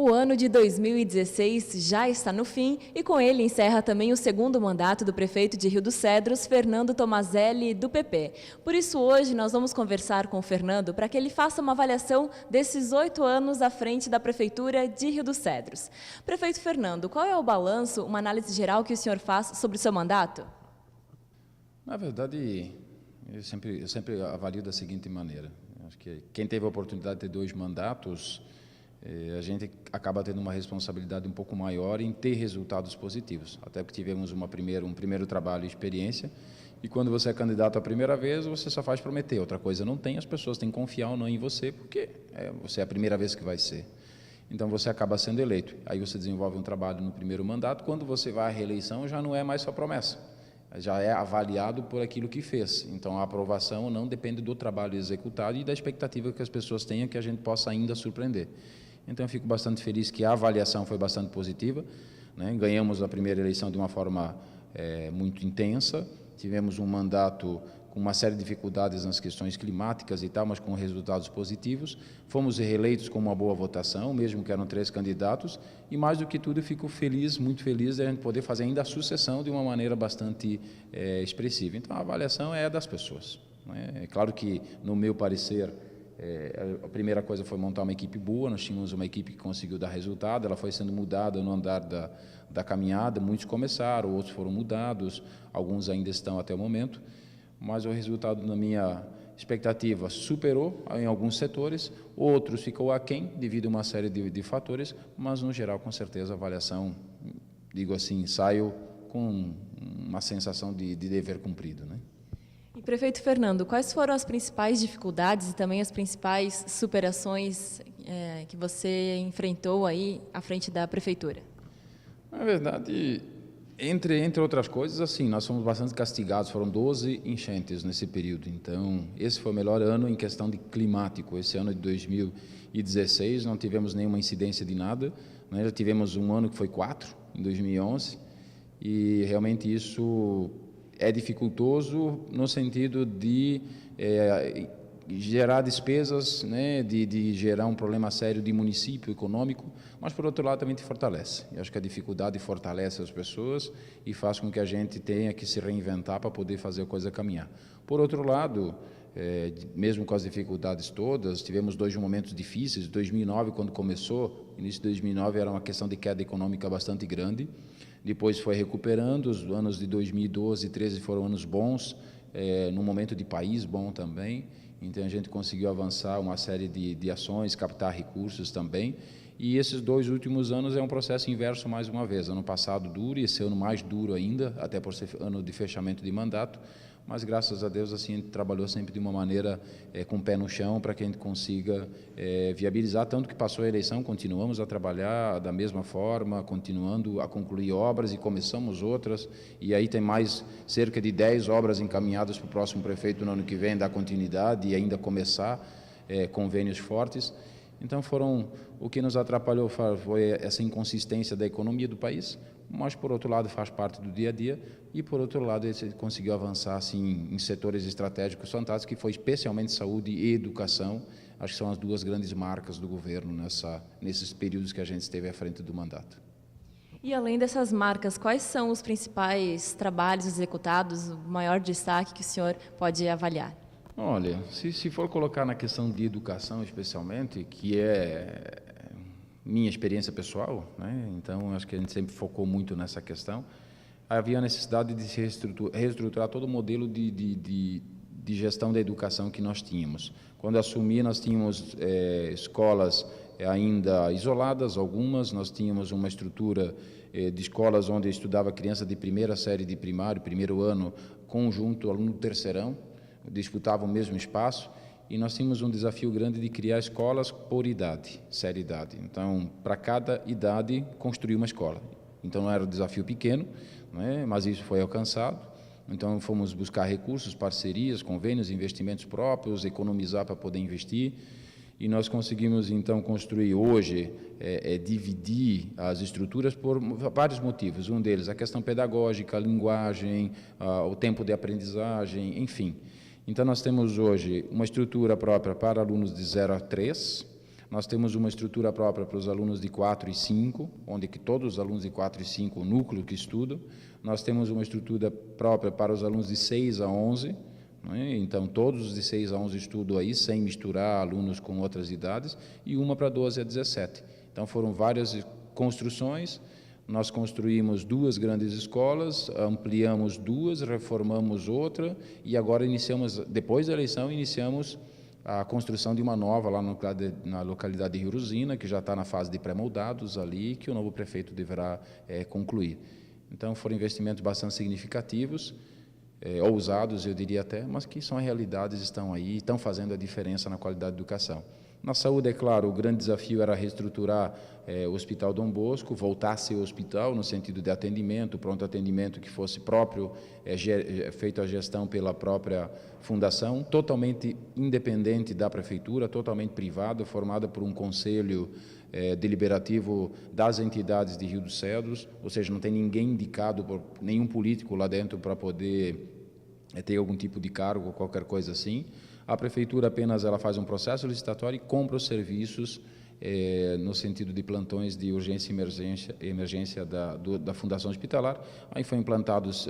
O ano de 2016 já está no fim e com ele encerra também o segundo mandato do prefeito de Rio dos Cedros, Fernando Tomazelli, do PP. Por isso, hoje nós vamos conversar com o Fernando para que ele faça uma avaliação desses 8 anos à frente da Prefeitura de Rio dos Cedros. Prefeito Fernando, qual é o balanço, uma análise geral que o senhor faz sobre o seu mandato? Na verdade, eu sempre avalio da seguinte maneira. Acho que quem teve a oportunidade de ter 2 mandatos, a gente acaba tendo uma responsabilidade um pouco maior em ter resultados positivos. Até porque tivemos um primeiro trabalho e experiência, e quando você é candidato a primeira vez, você só faz prometer. Outra coisa não tem, as pessoas têm que confiar ou não em você, porque você é a primeira vez que vai ser. Então você acaba sendo eleito. Aí você desenvolve um trabalho no primeiro mandato, quando você vai à reeleição já não é mais só promessa. Já é avaliado por aquilo que fez. Então, a aprovação não depende do trabalho executado e da expectativa que as pessoas tenham que a gente possa ainda surpreender. Então, eu fico bastante feliz que a avaliação foi bastante positiva, né? Ganhamos a primeira eleição de uma forma muito intensa, tivemos um mandato com uma série de dificuldades nas questões climáticas e tal, mas com resultados positivos. Fomos reeleitos com uma boa votação, mesmo que eram 3 candidatos, e mais do que tudo eu fico feliz, muito feliz de a gente poder fazer ainda a sucessão de uma maneira bastante expressiva. Então a avaliação é das pessoas, né? É claro que, no meu parecer, a primeira coisa foi montar uma equipe boa. Nós tínhamos uma equipe que conseguiu dar resultado, ela foi sendo mudada no andar da caminhada, muitos começaram, outros foram mudados, alguns ainda estão até o momento, mas o resultado, na minha expectativa, superou em alguns setores, outros ficou aquém devido a uma série de fatores, mas no geral, com certeza, a avaliação, digo assim, saio com uma sensação de dever cumprido, né? E, prefeito Fernando, quais foram as principais dificuldades e também as principais superações que você enfrentou aí à frente da prefeitura? Na verdade, entre outras coisas, assim, nós fomos bastante castigados, foram 12 enchentes nesse período, então esse foi o melhor ano em questão de climático. Esse ano de 2016 não tivemos nenhuma incidência de nada, né? Já tivemos um ano que foi 4, em 2011, e realmente isso é dificultoso no sentido de gerar despesas, né, de gerar um problema sério de município econômico, mas por outro lado também te fortalece. Eu acho que a dificuldade fortalece as pessoas e faz com que a gente tenha que se reinventar para poder fazer a coisa caminhar. Por outro lado, mesmo com as dificuldades todas, tivemos 2 momentos difíceis. 2009, quando começou, início de 2009 era uma questão de queda econômica bastante grande, depois foi recuperando. Os anos de 2012 e 2013 foram anos bons, num momento de país bom também. Então a gente conseguiu avançar uma série de ações, captar recursos também, e esses 2 últimos anos é um processo inverso mais uma vez. Ano passado duro e esse ano mais duro ainda, até por ser ano de fechamento de mandato, mas graças a Deus assim a gente trabalhou sempre de uma maneira com o pé no chão para que a gente consiga viabilizar. Tanto que passou a eleição, continuamos a trabalhar da mesma forma, continuando a concluir obras e começamos outras, e aí tem mais cerca de 10 obras encaminhadas para o próximo prefeito no ano que vem, dar continuidade e ainda começar convênios fortes. Então o que nos atrapalhou foi essa inconsistência da economia do país, mas por outro lado faz parte do dia a dia, e por outro lado ele conseguiu avançar assim em setores estratégicos fantásticos, que foi especialmente saúde e educação. Acho que são as 2 grandes marcas do governo nesses períodos que a gente esteve à frente do mandato. E além dessas marcas, quais são os principais trabalhos executados, o maior destaque que o senhor pode avaliar? Olha, se for colocar na questão de educação especialmente, que é minha experiência pessoal, né? Então acho que a gente sempre focou muito nessa questão, havia a necessidade de se reestruturar todo o modelo de gestão da educação que nós tínhamos. Quando assumi, nós tínhamos escolas ainda isoladas, algumas, nós tínhamos uma estrutura de escolas onde estudava criança de primeira série de primário, primeiro ano, conjunto, aluno terceirão, disputavam o mesmo espaço, e nós tínhamos um desafio grande de criar escolas por idade, série idade. Então, para cada idade, construir uma escola. Então, não era um desafio pequeno, né, mas isso foi alcançado. Então, fomos buscar recursos, parcerias, convênios, investimentos próprios, economizar para poder investir, e nós conseguimos, então, construir hoje, dividir as estruturas por vários motivos. Um deles, a questão pedagógica, a linguagem, o tempo de aprendizagem, enfim. Então, nós temos hoje uma estrutura própria para alunos de 0 a 3, Nós temos uma estrutura própria para os alunos de 4 e 5, onde que todos os alunos de 4 e 5, o núcleo que estudam. Nós temos uma estrutura própria para os alunos de 6 a 11, né? Então, todos os de 6 a 11 estudam aí, sem misturar alunos com outras idades, e uma para 12 a 17. Então, foram várias construções. Nós construímos 2 grandes escolas, ampliamos 2, reformamos outra, e agora iniciamos, depois da eleição, iniciamos a construção de uma nova lá na localidade de Rio Rosina, que já está na fase de pré-moldados ali, que o novo prefeito deverá concluir. Então, foram investimentos bastante significativos, ousados, eu diria até, mas que são realidades, estão aí, estão fazendo a diferença na qualidade da educação. Na saúde, é claro, o grande desafio era reestruturar o Hospital Dom Bosco, voltar a ser hospital no sentido de atendimento, pronto atendimento que fosse próprio, feito a gestão pela própria fundação, totalmente independente da prefeitura, totalmente privado, formada por um conselho deliberativo das entidades de Rio dos Cedros, ou seja, não tem ninguém indicado por nenhum político lá dentro para poder ter algum tipo de cargo ou qualquer coisa assim. A prefeitura apenas ela faz um processo licitatório e compra os serviços no sentido de plantões de urgência e emergência da Fundação Hospitalar. Aí foi implantados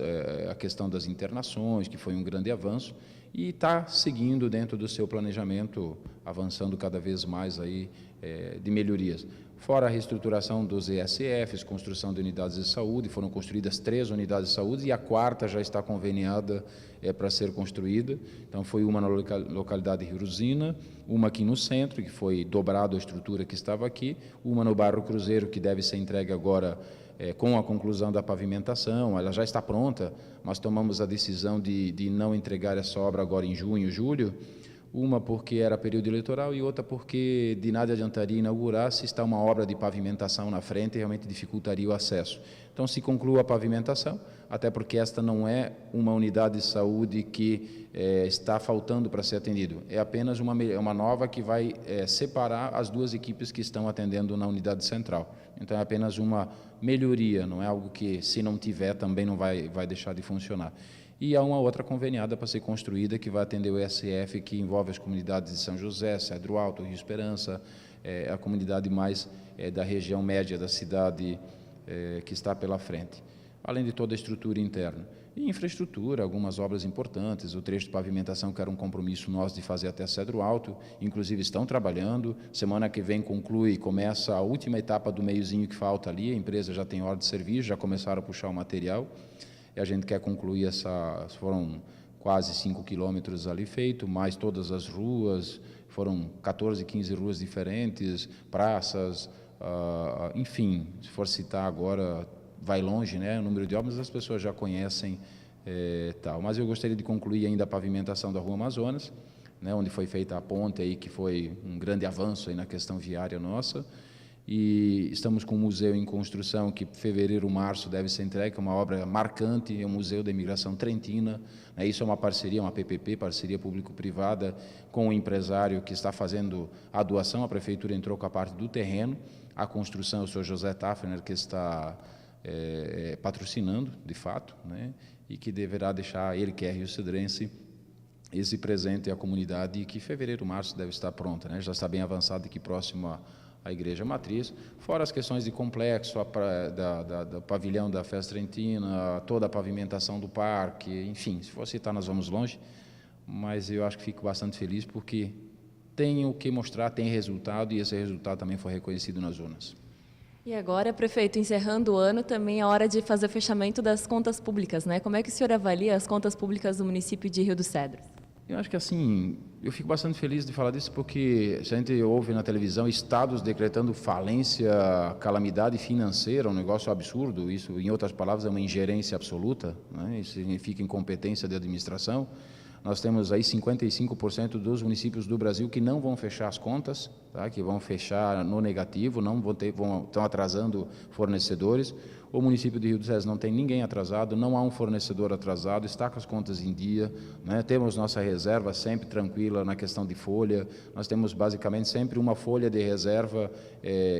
a questão das internações, que foi um grande avanço, e está seguindo dentro do seu planejamento, avançando cada vez mais aí de melhorias. Fora a reestruturação dos ESFs, construção de unidades de saúde, foram construídas 3 unidades de saúde e a 4ª já está conveniada para ser construída. Então, foi uma na localidade de Rio Rosina, uma aqui no centro, que foi dobrada a estrutura que estava aqui, uma no bairro Cruzeiro, que deve ser entregue agora com a conclusão da pavimentação. Ela já está pronta, mas tomamos a decisão de não entregar essa obra agora em junho, julho, uma porque era período eleitoral e outra porque de nada adiantaria inaugurar se está uma obra de pavimentação na frente e realmente dificultaria o acesso. Então, se conclua a pavimentação, até porque esta não é uma unidade de saúde que está faltando para ser atendido. É apenas uma nova que vai separar as 2 equipes que estão atendendo na unidade central. Então, é apenas uma melhoria, não é algo que, se não tiver, também não vai deixar de funcionar. E há uma outra conveniada para ser construída que vai atender o ESF, que envolve as comunidades de São José, Cedro Alto, Rio Esperança, a comunidade mais da região média da cidade que está pela frente, além de toda a estrutura interna. E infraestrutura, algumas obras importantes, o trecho de pavimentação que era um compromisso nosso de fazer até Cedro Alto, inclusive estão trabalhando, semana que vem conclui, começa a última etapa do meiozinho que falta ali, a empresa já tem ordem de serviço, já começaram a puxar o material, e a gente quer concluir foram quase 5 quilômetros ali feito, mais todas as ruas, foram 14, 15 ruas diferentes, praças, enfim, se for citar agora, vai longe, né, o número de obras as pessoas já conhecem, tal. Mas eu gostaria de concluir ainda a pavimentação da Rua Amazonas, né, onde foi feita a ponte aí, que foi um grande avanço aí na questão viária nossa. E estamos com um museu em construção que fevereiro, março deve ser entregue, uma obra marcante, é o Museu da Imigração Trentina. Isso é uma parceria, uma PPP, parceria público-privada, com o empresário que está fazendo a doação. A prefeitura entrou com a parte do terreno, a construção é o senhor José Tafner, que está patrocinando, de fato, né? E que deverá deixar, ele que é rio-cedrense, esse presente à comunidade, e que fevereiro, março deve estar pronta, né? Já está bem avançado e que próximo a Igreja Matriz, fora as questões de complexo, do pavilhão da Festa Trentina, toda a pavimentação do parque, enfim, se for citar nós vamos longe, mas eu acho que fico bastante feliz porque tem o que mostrar, tem resultado, e esse resultado também foi reconhecido nas urnas. E agora, prefeito, encerrando o ano, também é hora de fazer o fechamento das contas públicas, né? Como é que o senhor avalia as contas públicas do município de Rio dos Cedros? Eu acho que assim, eu fico bastante feliz de falar disso porque a gente ouve na televisão estados decretando falência, calamidade financeira, um negócio absurdo. Isso, em outras palavras, é uma ingerência absoluta, né? Isso significa incompetência de administração. Nós temos aí 55% dos municípios do Brasil que não vão fechar as contas, tá? Que vão estão negativo, estão atrasando fornecedores. O município de Rio dos Cedros não tem ninguém atrasado, não há um fornecedor atrasado, está com as contas em dia, né? Temos nossa reserva sempre tranquila na questão de folha, nós temos basicamente sempre uma folha de reserva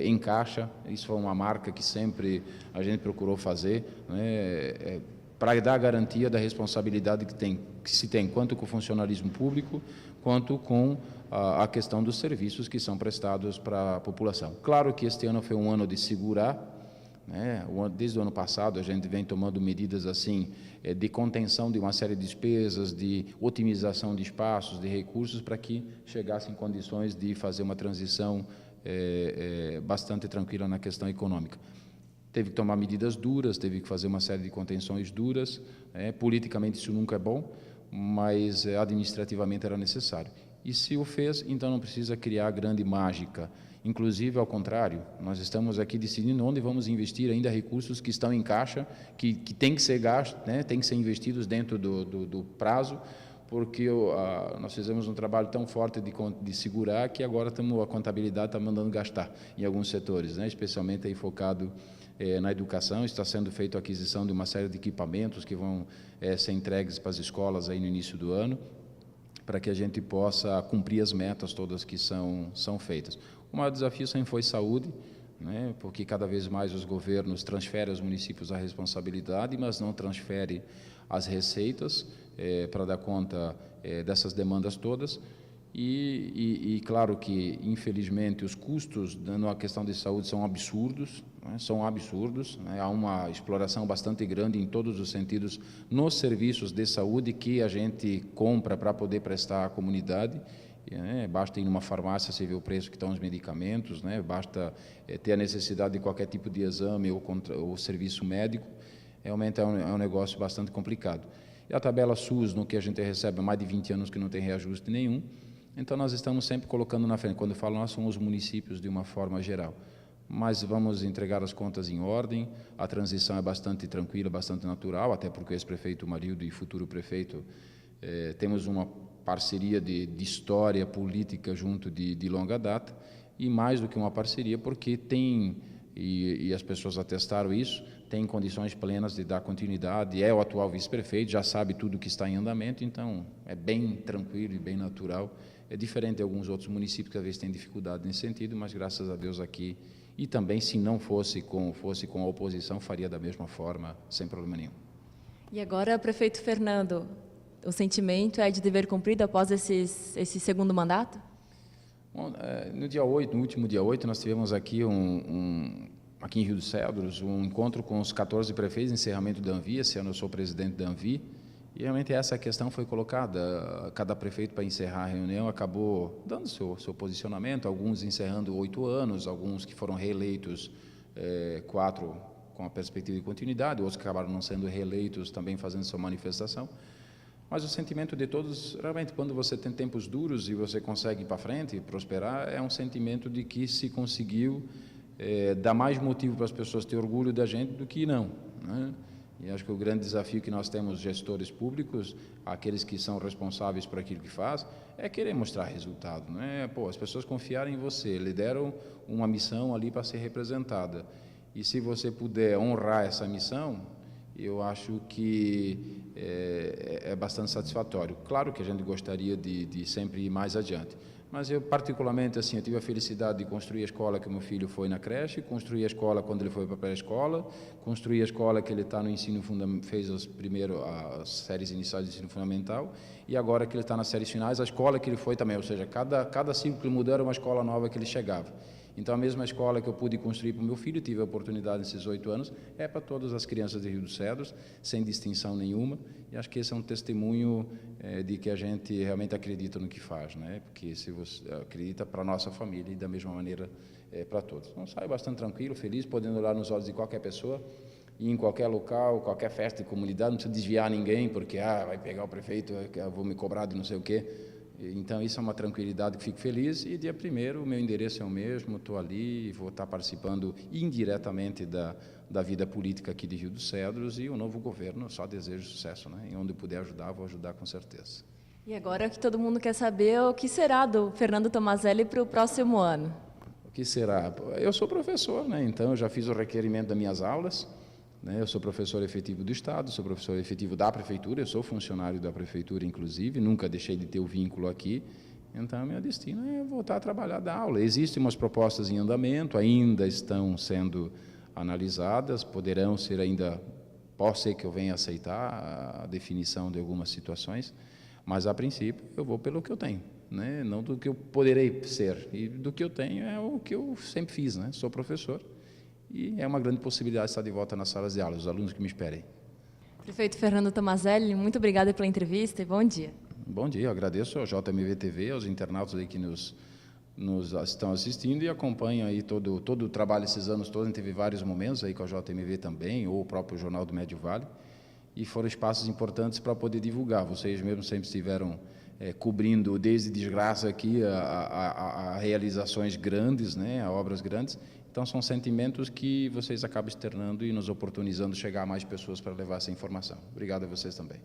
em caixa, isso foi uma marca que sempre a gente procurou fazer, né? Para dar a garantia da responsabilidade que se tem, quanto com o funcionalismo público, quanto com a questão dos serviços que são prestados para a população. Claro que este ano foi um ano de segurar, né? Desde o ano passado a gente vem tomando medidas assim de contenção de uma série de despesas, de otimização de espaços, de recursos, para que chegasse em condições de fazer uma transição bastante tranquila na questão econômica. Teve que tomar medidas duras, teve que fazer uma série de contenções duras, politicamente isso nunca é bom, mas administrativamente era necessário. E se o fez, então não precisa criar grande mágica. Inclusive, ao contrário, nós estamos aqui decidindo onde vamos investir ainda recursos que estão em caixa, que têm que ser gastos, né, têm que ser investidos dentro do prazo, porque nós fizemos um trabalho tão forte de segurar que agora a contabilidade está mandando gastar em alguns setores, né, especialmente aí focado na educação. Está sendo feita a aquisição de uma série de equipamentos que vão ser entregues para as escolas aí no início do ano, para que a gente possa cumprir as metas todas que são feitas. O maior desafio sempre foi saúde, né, porque cada vez mais os governos transferem aos municípios a responsabilidade, mas não transferem as receitas para dar conta dessas demandas todas. E claro que, infelizmente, os custos na questão de saúde são absurdos, né? São absurdos, né? Há uma exploração bastante grande em todos os sentidos nos serviços de saúde que a gente compra para poder prestar à comunidade. Basta ir numa farmácia, você vê o preço que estão os medicamentos, né? Basta ter a necessidade de qualquer tipo de exame ou serviço médico. Realmente é um negócio bastante complicado. E a tabela SUS, no que a gente recebe há mais de 20 anos que não tem reajuste nenhum. Então, nós estamos sempre colocando na frente. Quando eu falo nós, somos os municípios de uma forma geral. Mas vamos entregar as contas em ordem, a transição é bastante tranquila, bastante natural, até porque o ex-prefeito Marildo e futuro prefeito temos uma parceria de história política junto de longa data, e mais do que uma parceria, porque tem, e as pessoas atestaram isso, tem condições plenas de dar continuidade, é o atual vice-prefeito, já sabe tudo que está em andamento, então é bem tranquilo e bem natural. É diferente de alguns outros municípios que às vezes têm dificuldade nesse sentido, mas graças a Deus aqui, e também se não fosse com a oposição, faria da mesma forma, sem problema nenhum. E agora, prefeito Fernando, o sentimento é de dever cumprido após esse segundo mandato? Bom, no último dia 8, nós tivemos aqui aqui em Rio dos Cedros, um encontro com os 14 prefeitos, encerramento da Anvi. Esse ano eu sou presidente da Anvi, e realmente essa questão foi colocada. Cada prefeito, para encerrar a reunião, acabou dando seu posicionamento, alguns encerrando 8 anos, alguns que foram reeleitos 4 com a perspectiva de continuidade, outros que acabaram não sendo reeleitos também fazendo sua manifestação. Mas o sentimento de todos, realmente, quando você tem tempos duros e você consegue ir para frente e prosperar, é um sentimento de que se conseguiu dar mais motivo para as pessoas ter orgulho da gente do que não, né? E acho que o grande desafio que nós temos, gestores públicos, aqueles que são responsáveis por aquilo que faz, é querer mostrar resultado, não é? Pô, as pessoas confiarem em você, lhe deram uma missão ali para ser representada, e se você puder honrar essa missão, eu acho que é bastante satisfatório. Claro que a gente gostaria de sempre ir mais adiante, mas eu particularmente, assim, eu tive a felicidade de construir a escola que o meu filho foi na creche, construir a escola quando ele foi para a pré-escola, construir a escola que ele está no ensino fundamental, fez as séries iniciais do ensino fundamental, e agora que ele está nas séries finais, a escola que ele foi também, ou seja, cada ciclo que ele mudou era uma escola nova que ele chegava. Então, a mesma escola que eu pude construir para o meu filho, tive a oportunidade nesses 8 anos, é para todas as crianças de Rio dos Cedros, sem distinção nenhuma, e acho que esse é um testemunho de que a gente realmente acredita no que faz, né? Porque se você acredita para a nossa família e da mesma maneira para todos. Então, saio bastante tranquilo, feliz, podendo olhar nos olhos de qualquer pessoa, e em qualquer local, qualquer festa de comunidade, não precisa desviar ninguém, porque vai pegar o prefeito, eu vou me cobrar de não sei o quê. Então, isso é uma tranquilidade que fico feliz, e dia 1º o meu endereço é o mesmo, estou ali e vou estar participando indiretamente da vida política aqui de Rio dos Cedros, e o novo governo só desejo sucesso, né? E onde puder ajudar, vou ajudar com certeza. E agora o que todo mundo quer saber é o que será do Fernando Tomazelli para o próximo ano. O que será? Eu sou professor, né? Então eu já fiz o requerimento das minhas aulas, né? Eu sou professor efetivo do Estado, sou professor efetivo da Prefeitura, eu sou funcionário da Prefeitura, inclusive, nunca deixei de ter o vínculo aqui. Então, meu destino é voltar a trabalhar da aula. Existem umas propostas em andamento, ainda estão sendo analisadas, poderão ser ainda, pode ser que eu venha aceitar a definição de algumas situações, mas, a princípio, eu vou pelo que eu tenho. né? Não do que eu poderei ser. E do que eu tenho é o que eu sempre fiz, né? Sou professor e é uma grande possibilidade de estar de volta nas salas de aula, os alunos que me esperem. Prefeito Fernando Tomazelli, muito obrigada pela entrevista e bom dia. Bom dia, eu agradeço ao JMV TV, aos internautas aí que nos estão assistindo e acompanham aí todo o trabalho esses anos todos. A gente teve vários momentos aí com a JMV também, ou o próprio Jornal do Médio Vale, e foram espaços importantes para poder divulgar. Vocês mesmos sempre estiveram cobrindo desde desgraça aqui a realizações grandes, né, a obras grandes. Então, são sentimentos que vocês acabam externando e nos oportunizando chegar a mais pessoas para levar essa informação. Obrigado a vocês também.